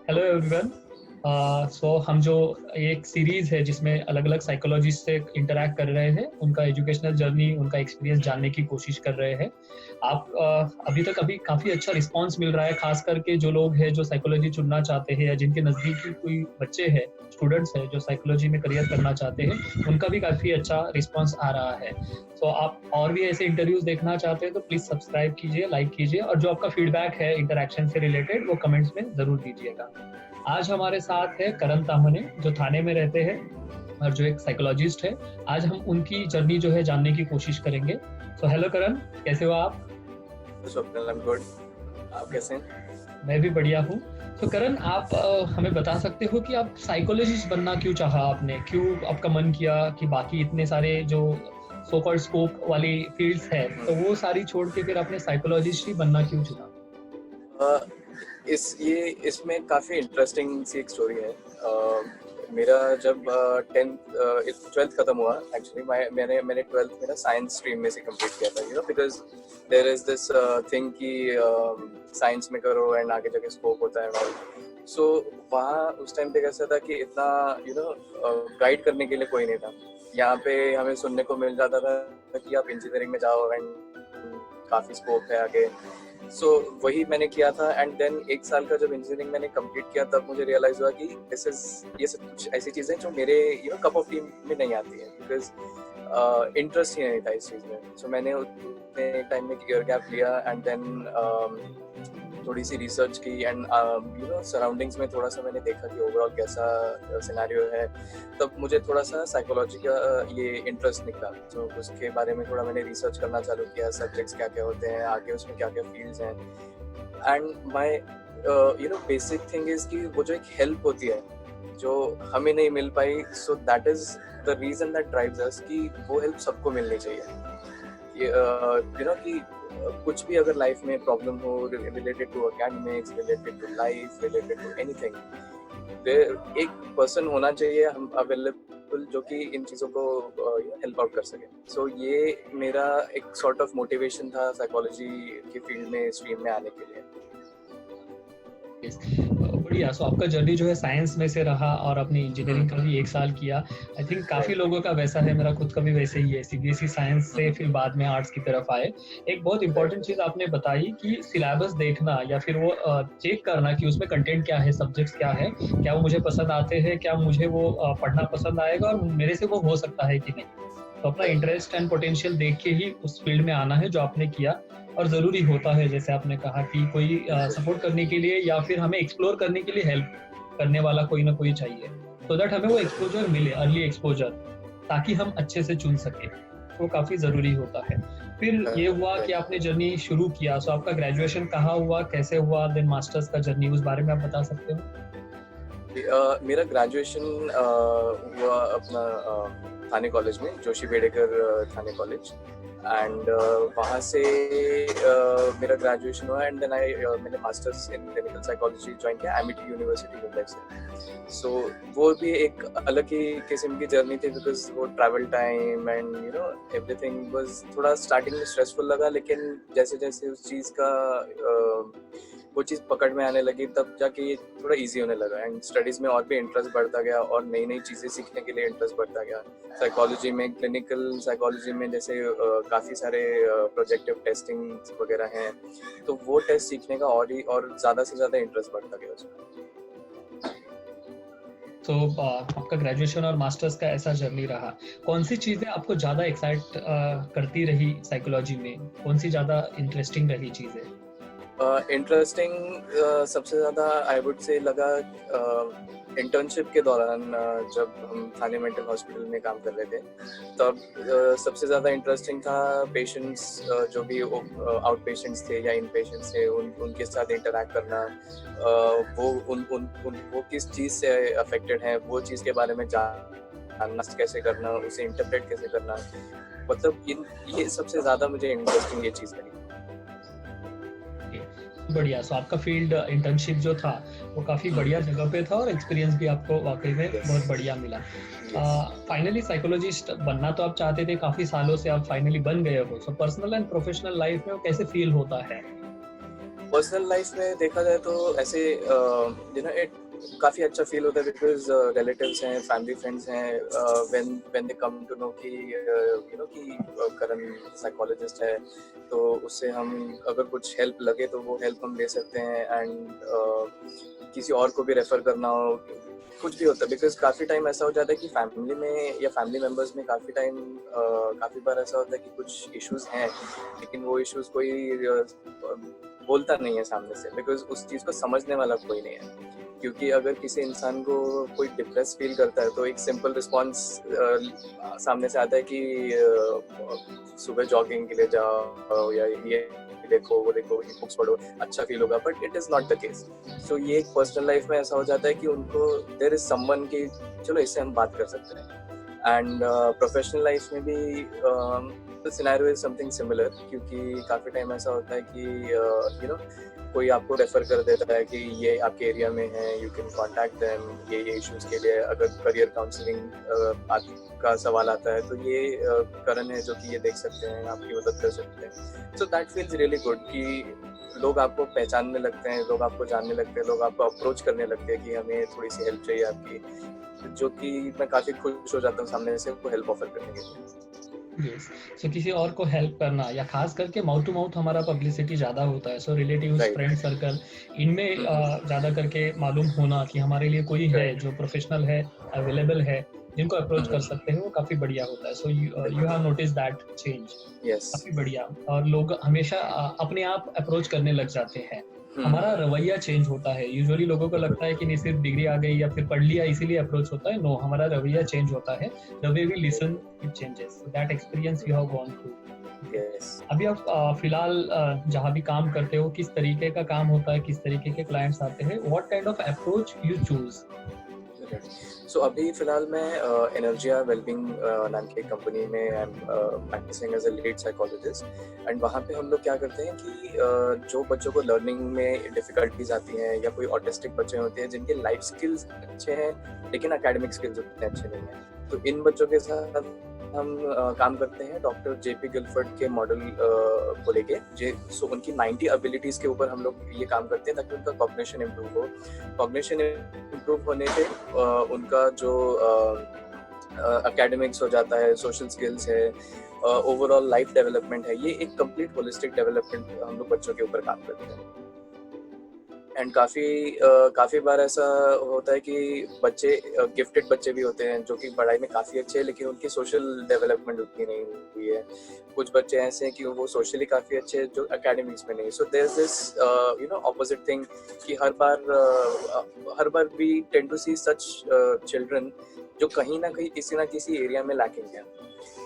Hello everyone. सो हम जो एक सीरीज है जिसमें अलग अलग साइकोलॉजिस्ट से इंटरैक्ट कर रहे हैं, उनका एजुकेशनल जर्नी, उनका एक्सपीरियंस जानने की कोशिश कर रहे हैं। आप अभी तक काफ़ी अच्छा रिस्पांस मिल रहा है, खास करके जो लोग हैं जो साइकोलॉजी चुनना चाहते हैं या जिनके नज़दीकी कोई बच्चे हैं, स्टूडेंट्स हैं जो साइकोलॉजी में करियर करना चाहते हैं, उनका भी काफ़ी अच्छा रिस्पांस आ रहा है। तो आप और भी ऐसे इंटरव्यूज देखना चाहते हैं तो प्लीज़ सब्सक्राइब कीजिए, लाइक कीजिए, और जो आपका फीडबैक है इंटरैक्शन से रिलेटेड वो कमेंट्स में ज़रूर दीजिएगा। आज हमारे साथ है करण तामने, जो थाने में रहते हैं और जो एक साइकोलॉजिस्ट है। आज हम उनकी जर्नी जो है जानने की कोशिश करेंगे। सो हेलो करण, कैसे हो आप? Swapnil, I am good. आप कैसे हैं? मैं भी बढ़िया हूँ। तो करण, आप हमें बता सकते हो कि आप साइकोलॉजिस्ट बनना क्यों चाहा आपने? क्यों आपका मन किया कि बाकी इतने सारे जो सो कॉल्ड स्कोप वाली फील्ड्स है तो वो सारी छोड़ के फिर आपने साइकोलॉजिस्ट ही बनना क्यों चुना? इसमें काफ़ी इंटरेस्टिंग सी एक स्टोरी है। मेरा जब 12th ख़त्म हुआ, एक्चुअली मैंने 12th मेरा साइंस स्ट्रीम में से कंप्लीट किया था, because there is this thing कि साइंस में करो एंड आगे जाके स्कोप होता है और सो वहाँ उस टाइम पे कैसा था कि इतना गाइड करने के लिए कोई नहीं था। यहाँ पे हमें सुनने को मिल जाता था कि आप इंजीनियरिंग में जाओ एंड काफ़ी स्कोप है आगे। सो वही मैंने किया था एंड देन 1 साल का जब इंजीनियरिंग मैंने कंप्लीट किया तब मुझे रियलाइज हुआ कि ये सब कुछ ऐसी चीज़ें जो मेरे कप ऑफ टी में नहीं आती है, बिकॉज इंटरेस्ट ही नहीं था इस चीज़ में। सो मैंने उतने टाइम में ईयर गैप लिया एंड देन थोड़ी सी रिसर्च की एंड सराउंडिंग्स में थोड़ा सा मैंने देखा कि ओवरऑल कैसा सिनेरियो है। तब मुझे थोड़ा सा साइकोलॉजी का ये इंटरेस्ट निकला, तो उसके बारे में थोड़ा मैंने रिसर्च करना चालू किया, सब्जेक्ट्स क्या क्या होते हैं, आगे उसमें क्या क्या फील्ड्स हैं। And my basic thing is कि वो जो एक हेल्प होती है जो हमें नहीं मिल पाई, so that is the reason that drives us कि वो हेल्प सबको मिलनी चाहिए। कि कुछ भी अगर लाइफ में प्रॉब्लम हो related to academics, related to life, related to anything, एक पर्सन होना चाहिए हम अवेलेबल जो कि इन चीज़ों को हेल्प आउट कर सके। सो ये मेरा एक सॉर्ट ऑफ मोटिवेशन था साइकोलॉजी की फील्ड में स्ट्रीम में आने के लिए। बढ़िया। सो आपका जर्नी जो है साइंस में से रहा और अपनी इंजीनियरिंग का भी 1 साल किया। आई थिंक काफी लोगों का वैसा है, मेरा खुद का भी वैसे ही है। सीबीएसई साइंस से फिर बाद में आर्ट्स की तरफ आए। एक बहुत इंपॉर्टेंट चीज आपने बताई कि सिलेबस देखना या फिर वो चेक करना कि उसमें कंटेंट क्या है, सब्जेक्ट्स क्या है, क्या वो मुझे पसंद आते हैं, क्या मुझे वो पढ़ना पसंद आएगा और मेरे से वो हो सकता है कि नहीं। तो अपना इंटरेस्ट एंड पोटेंशियल देख के ही उस फील्ड में आना है जो आपने किया। और ज़रूरी होता है, जैसे आपने कहा कि कोई सपोर्ट करने के लिए या फिर हमें एक्सप्लोर करने के लिए हेल्प करने वाला कोई ना कोई चाहिए, सो दैट हमें वो एक्सपोजर मिले, अर्ली एक्सपोजर, ताकि हम अच्छे से चुन सके। वो काफ़ी ज़रूरी होता है। फिर ये हुआ कि आपने जर्नी शुरू किया। सो आपका ग्रेजुएशन कहाँ हुआ, कैसे हुआ, देन मास्टर्स का जर्नी, उस बारे में आप बता सकते हो? मेरा ग्रेजुएशन हुआ अपना थाने कॉलेज में, जोशी बेडेकर थाने कॉलेज, एंड वहाँ से मेरा ग्रेजुएशन हुआ एंड देन मैंने masters in clinical psychology join किया एमिटी यूनिवर्सिटी मुंबई से। सो वो भी एक अलग ही किस्म की जर्नी थी, बिकॉज वो travel time and everything was थोड़ा स्टार्टिंग में स्ट्रेसफुल लगा, लेकिन जैसे जैसे उस चीज़ का वो चीज़ पकड़ में आने लगी तब जाके ये थोड़ा इजी होने लगा एंड स्टडीज़ में और भी इंटरेस्ट बढ़ता गया और नई नई चीज़ें सीखने के लिए इंटरेस्ट बढ़ता गया। साइकोलॉजी में, क्लिनिकल साइकोलॉजी में जैसे काफ़ी सारे प्रोजेक्टिव टेस्टिंग वगैरह हैं, तो वो टेस्ट सीखने का और ज़्यादा से ज़्यादा इंटरेस्ट बढ़ता गया उसमें। तो आपका ग्रेजुएशन और मास्टर्स का ऐसा जर्नी रहा। कौन सी चीज़ें आपको ज़्यादा एक्साइट करती रही साइकोलॉजी में? कौन सी ज़्यादा इंटरेस्टिंग रही चीज़ें? इंटरेस्टिंग सबसे ज़्यादा आई वुड से लगा इंटर्नशिप के दौरान, जब हम थाने मेंटल हॉस्पिटल में काम कर रहे थे तब सबसे ज़्यादा इंटरेस्टिंग था पेशेंट्स, जो भी आउट पेशेंट्स थे या इन पेशेंट्स थे, उनके साथ इंटरैक्ट करना, वो किस चीज़ से अफेक्टेड हैं, वो चीज़ के बारे में जानना कैसे करना, उसे इंटरप्रेट कैसे करना, मतलब ये सबसे ज़्यादा मुझे इंटरेस्टिंग ये चीज़ लगी। बढ़िया। सो आपका फील्ड इंटर्नशिप जो था वो काफ़ी बढ़िया जगह पे था और एक्सपीरियंस भी आपको वाकई में बहुत बढ़िया मिला। फाइनली साइकोलॉजिस्ट बनना तो आप चाहते थे, काफ़ी सालों से आप फाइनली बन गए हो। So personal and professional life में वो कैसे फील होता है? पर्सनल लाइफ में देखा जाए तो ऐसे इट काफ़ी अच्छा फील होता है बिकॉज रिलेटिव्स हैं, फैमिली फ्रेंड्स हैं, when when they come to know कि कि करण साइकोलॉजिस्ट है, तो उससे हम अगर कुछ हेल्प लगे तो वो हेल्प हम ले सकते हैं, एंड किसी और को भी रेफर करना हो, कुछ भी होता है। बिकॉज काफ़ी टाइम ऐसा हो जाता है कि फैमिली में या फैमिली मेम्बर्स में काफ़ी बार ऐसा होता है कि कुछ इश्यूज हैं, लेकिन वो इश्यूज कोई बोलता नहीं है सामने से, बिकॉज उस चीज़ को समझने वाला कोई नहीं है। क्योंकि अगर किसी इंसान को कोई डिप्रेस फील करता है तो एक सिंपल रिस्पॉन्स सामने से आता है कि सुबह जॉगिंग के लिए जाओ, या ये देखो वो देखो, ये बुक्स पढ़ो, अच्छा फील होगा, but it is not the case. So ये एक पर्सनल लाइफ में ऐसा हो जाता है कि उनको देयर इज समवन की चलो इससे हम बात कर सकते हैं। एंड प्रोफेशनल लाइफ में भी the scenario is something similar, क्योंकि काफ़ी टाइम ऐसा होता है कि कोई आपको रेफर कर देता है कि ये आपके एरिया में है, यू कैन कॉन्टैक्ट देम, ये इश्यूज के लिए अगर करियर काउंसलिंग का सवाल आता है तो ये करण है जो कि ये देख सकते हैं, आपकी मदद कर सकते हैं। So that feels really good कि लोग आपको पहचानने लगते हैं, लोग आपको जानने लगते हैं, लोग आपको अप्रोच करने लगते हैं कि हमें थोड़ी सी हेल्प चाहिए आपकी, जो कि मैं काफ़ी खुश हो जाता हूँ सामने से को हेल्प ऑफर करने के लिए। यस, सो किसी और को हेल्प करना, या खास करके माउथ टू माउथ हमारा पब्लिसिटी ज़्यादा होता है, सो रिलेटिव्स, फ्रेंड सर्कल, इनमें ज़्यादा करके मालूम होना कि हमारे लिए कोई है जो प्रोफेशनल है, अवेलेबल है, जिनको अप्रोच कर सकते हैं, वो काफ़ी बढ़िया होता है। So you have notice that change. काफ़ी बढ़िया। और लोग हमेशा अपने आप अप्रोच करने लग जाते हैं, हमारा रवैया चेंज होता है। यूजुअली लोगों को लगता है कि नहीं, सिर्फ डिग्री आ गई या फिर पढ़ लिया इसीलिए अप्रोच होता है। नो, हमारा रवैया चेंज होता है। The way we listen it changes. So that experience you have gone through. अभी आप फिलहाल जहाँ भी काम करते हो, किस तरीके का काम होता है, किस तरीके के क्लाइंट्स आते हैं, what kind of approach you choose? So अभी फिलहाल मैं एनर्जिया वेलबींग नाम की एक कंपनी में I am practicing as a lead psychologist. And वहाँ पे हम लोग क्या करते हैं कि जो बच्चों को लर्निंग में डिफिकल्टीज आती हैं, या कोई ऑटिस्टिक बच्चे होते हैं जिनके लाइफ स्किल्स अच्छे हैं लेकिन एकेडमिक स्किल्स उतने अच्छे नहीं हैं, तो इन बच्चों के साथ हम काम करते हैं डॉक्टर जेपी गिलफर्ड के मॉडल को लेके। सो उनकी 90 एबिलिटीज़ के ऊपर हम लोग ये काम करते हैं ताकि उनका कॉग्निशन इम्प्रूव हो। कॉग्निशन इम्प्रूव होने पे उनका जो एकेडमिक्स हो जाता है, सोशल स्किल्स है, ओवरऑल लाइफ डेवलपमेंट है, ये एक कंप्लीट होलिस्टिक डेवलपमेंट हम लोग बच्चों के ऊपर काम करते हैं। एंड काफ़ी बार ऐसा होता है कि बच्चे गिफ्टेड बच्चे भी होते हैं जो कि पढ़ाई में काफ़ी अच्छे हैं, लेकिन उनकी सोशल डेवलपमेंट उतनी नहीं हुई है। कुछ बच्चे ऐसे हैं कि वो सोशली काफ़ी अच्छे हैं जो एकेडमिक्स में नहीं। So there is this opposite thing कि हर बार we tend to see such children जो कहीं ना कहीं किसी ना किसी एरिया में लैकिंग है।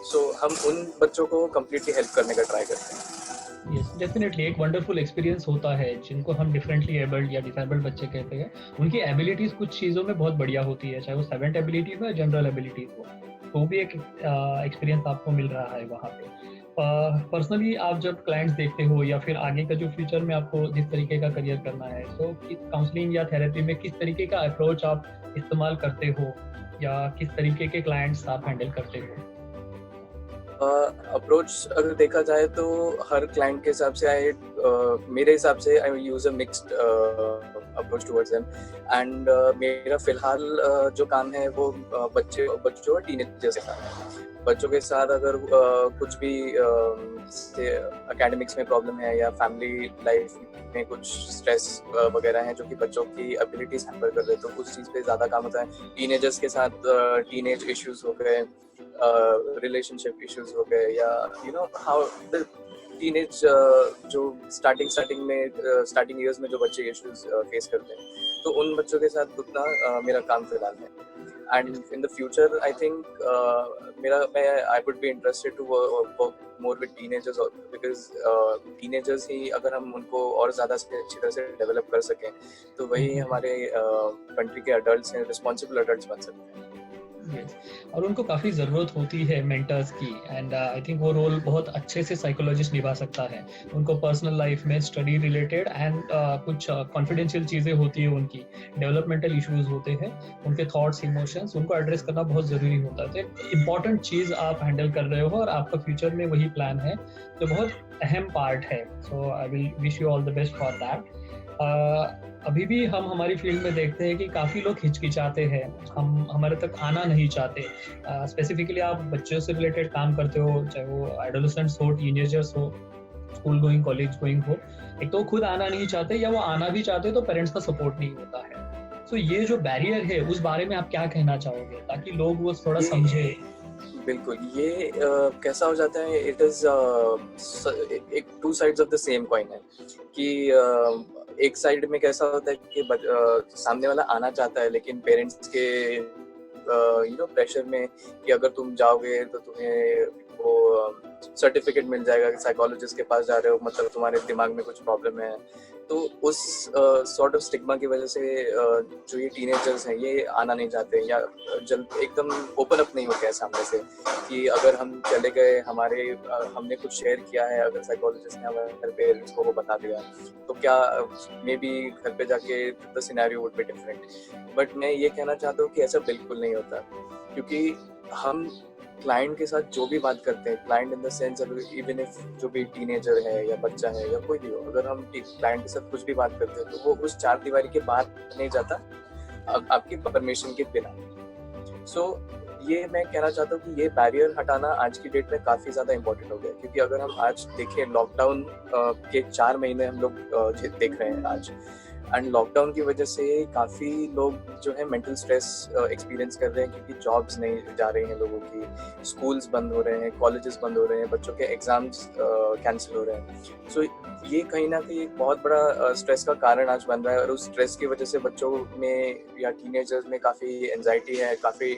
सो हम उन बच्चों को कम्प्लीटली हेल्प करने का ट्राई करते हैं। यस, डेफिनेटली एक वंडरफुल एक्सपीरियंस होता है। जिनको हम डिफरेंटली एबल्ड या डिसेबल्ड बच्चे कहते हैं, उनकी एबिलिटीज कुछ चीज़ों में बहुत बढ़िया होती है, चाहे वो सेवेंथ एबिलिटीज हो या जनरल एबिलिटीज हो, तो भी एक एक्सपीरियंस आपको मिल रहा है वहाँ पे। पर्सनली आप जब क्लाइंट्स देखते हो, या फिर आगे का जो फ्यूचर में आपको जिस तरीके का करियर करना है, तो काउंसलिंग या थेरेपी में किस तरीके का अप्रोच आप इस्तेमाल करते हो, या किस तरीके के क्लाइंट्स आप हैंडल करते हो? अप्रोच अगर देखा जाए तो हर क्लाइंट के हिसाब से मेरे हिसाब से I use a mixed approach towards them. And मेरा फिलहाल जो काम है वो बच्चों और टीनेजर्स के साथ है। बच्चों के साथ अगर कुछ भी एकेडमिक्स में प्रॉब्लम है या फैमिली लाइफ में कुछ स्ट्रेस वगैरह है जो कि बच्चों की एबिलिटीज हैम्पर कर रहे, तो उस चीज़ पे ज़्यादा काम होता है। टीनेजर्स के साथ टीनेज इश्यूज हो गए, रिलेशनशिप इश्यूज हो गए, या हाउ द टीनेज जो स्टार्टिंग ईयर्स में जो बच्चे इश्यूज फेस करते हैं, तो उन बच्चों के साथ उतना मेरा काम फिलहाल है। And in the future I think I would be interested to work more with teenagers, because teenagers ही अगर हम उनको और ज़्यादा अच्छी तरह से डेवलप कर सकें तो वही हमारे कंट्री के अडल्ट्स हैं, रिस्पॉन्सिबल अडल्ट्स बन सकते हैं। Yes. और उनको काफ़ी ज़रूरत होती है मेंटर्स की, एंड आई थिंक वो रोल बहुत अच्छे से साइकोलॉजिस्ट निभा सकता है। उनको पर्सनल लाइफ में स्टडी रिलेटेड एंड कुछ कॉन्फिडेंशियल चीज़ें होती है, उनकी डेवलपमेंटल इश्यूज होते हैं, उनके थॉट्स इमोशंस उनको एड्रेस करना बहुत ज़रूरी होता है। तो एक इम्पॉर्टेंट चीज़ आप हैंडल कर रहे हो और आपका फ्यूचर में वही प्लान है, जो बहुत अहम पार्ट है। So I will wish you all the best for that. अभी भी हम हमारी फील्ड में देखते हैं कि काफ़ी लोग हिचकिचाते हैं, हम हमारे तक आना नहीं चाहते। स्पेसिफिकली आप बच्चों से रिलेटेड काम करते हो, चाहे वो एडोलेसेंट्स हो, टीनेजर्स हो, स्कूल गोइंग, कॉलेज गोइंग हो। एक तो खुद आना नहीं चाहते, या वो आना भी चाहते तो पेरेंट्स का सपोर्ट नहीं होता है। तो ये जो बैरियर है, उस बारे में आप क्या कहना चाहोगे, ताकि लोग वो थोड़ा समझे? बिल्कुल, ये कैसा हो जाता है, इट इज एक two sides of the same coin है कि एक साइड में कैसा होता है कि सामने वाला आना चाहता है, लेकिन पेरेंट्स के प्रेशर में कि अगर तुम जाओगे तो तुम्हें वो सर्टिफिकेट मिल जाएगा कि साइकोलॉजिस्ट के पास जा रहे हो, मतलब तुम्हारे दिमाग में कुछ प्रॉब्लम है। तो उस सॉर्ट ऑफ स्टिग्मा की वजह से जो ये टीनेजर्स हैं ये आना नहीं चाहते, या जल्द एकदम ओपन अप नहीं होते हैं सामने से कि अगर हम चले गए, हमने कुछ शेयर किया है, अगर साइकोलॉजिस्ट ने हमारे पेरेंट्स को वो बता दिया तो क्या मे बी घर पे जाके the scenario would be different. But मैं ये कहना चाहता हूँ कि ऐसा बिल्कुल नहीं होता, क्योंकि हम क्लाइंट के साथ जो भी बात करते हैं, client in the sense even if जो भी टीनेजर है या बच्चा है या कोई भी हो, अगर हम क्लाइंट के साथ कुछ भी बात करते हैं तो वो उस चार दीवारी के बाहर नहीं जाता आपकी परमिशन के बिना। सो ये मैं कहना चाहता हूँ कि ये बैरियर हटाना आज की डेट में काफ़ी ज़्यादा इम्पोर्टेंट हो गया, क्योंकि अगर हम आज देखें, लॉकडाउन के 4 महीने हम लोग देख रहे हैं आज, एंड लॉकडाउन की वजह से काफ़ी लोग जो है मेंटल स्ट्रेस एक्सपीरियंस कर रहे हैं, क्योंकि जॉब्स नहीं जा रही हैं लोगों की, स्कूल्स बंद हो रहे हैं, कॉलेजेस बंद हो रहे हैं, बच्चों के एग्जाम्स कैंसिल हो रहे हैं। सो ये कहीं ना कहीं एक बहुत बड़ा स्ट्रेस का कारण आज बन रहा है, और उस स्ट्रेस की वजह से बच्चों में या टीनेजर्स में काफ़ी एंजाइटी है, काफ़ी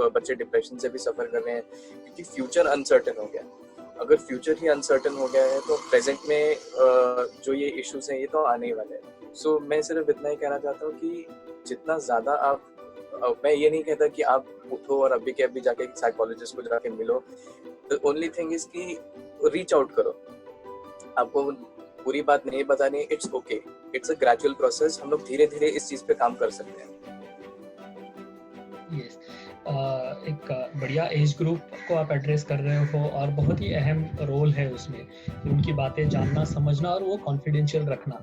बच्चे डिप्रेशन से भी सफ़र कर रहे हैं, क्योंकि फ्यूचर अनसर्टन हो गया। अगर फ्यूचर ही अनसर्टन हो गया है तो प्रेजेंट में जो ये इश्यूज हैं ये तो आने ही वाले हैं। सो मैं सिर्फ इतना ही कहना चाहता हूँ कि जितना ज़्यादा मैं ये नहीं कहता कि आप उठो और अभी के अभी जाके साइकोलॉजिस्ट को जाके मिलो। द ओनली थिंग इज कि रीच आउट करो। आपको पूरी बात नहीं बतानी, it's okay, it's a gradual process. हम लोग धीरे धीरे इस चीज़ पे काम कर सकते हैं। yes. एक बढ़िया एज ग्रुप को आप एड्रेस कर रहे हो, और बहुत ही अहम रोल है उसमें कि उनकी बातें जानना, समझना और वो कॉन्फिडेंशियल रखना।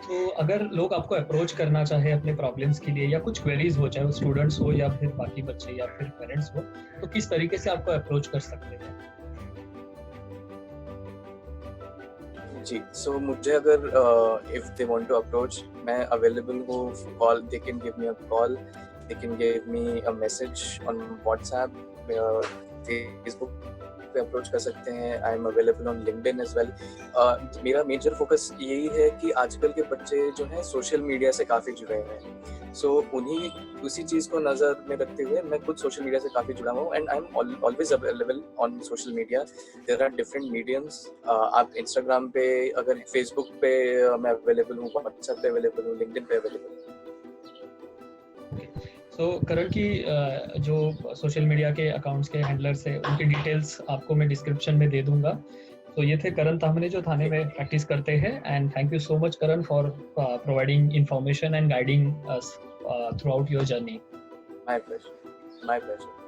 तो अगर लोग आपको अप्रोच करना चाहे अपने प्रॉब्लम्स के लिए, या कुछ क्वेरीज हो, चाहे वो स्टूडेंट्स हो या फिर बाकी बच्चे या फिर पेरेंट्स हो, तो किस तरीके से आपको अप्रोच कर सकते हैं? जी, सो मुझे अगर if they want to approach, मैं अवेलेबल हूँ। Call, they can give me a call, they can give me a message on WhatsApp, Facebook पे अप्रोच कर सकते हैं। I am available on LinkedIn as well. मेरा major focus यही है कि आजकल के बच्चे जो हैं सोशल मीडिया से काफ़ी जुड़े हुए हैं। सो उसी चीज़ को नज़र में रखते हुए मैं खुद सोशल मीडिया से काफ़ी जुड़ा हुआ हूँ, and I am always available on social media. There are different mediums. आप इंस्टाग्राम पे, अगर फेसबुक पे मैं अवेलेबल हूँ, व्हाट्सएप पे अवेलेबल हूँ, लिंक्डइन पे अवेलेबल हूँ। तो करण की जो सोशल मीडिया के अकाउंट्स के हैंडलर्स है, उनकी डिटेल्स आपको मैं डिस्क्रिप्शन में दे दूंगा। तो ये थे करण तामने, जो थाने में प्रैक्टिस करते हैं। And thank you so much Karan for providing information and guiding us through out your journey. My pleasure.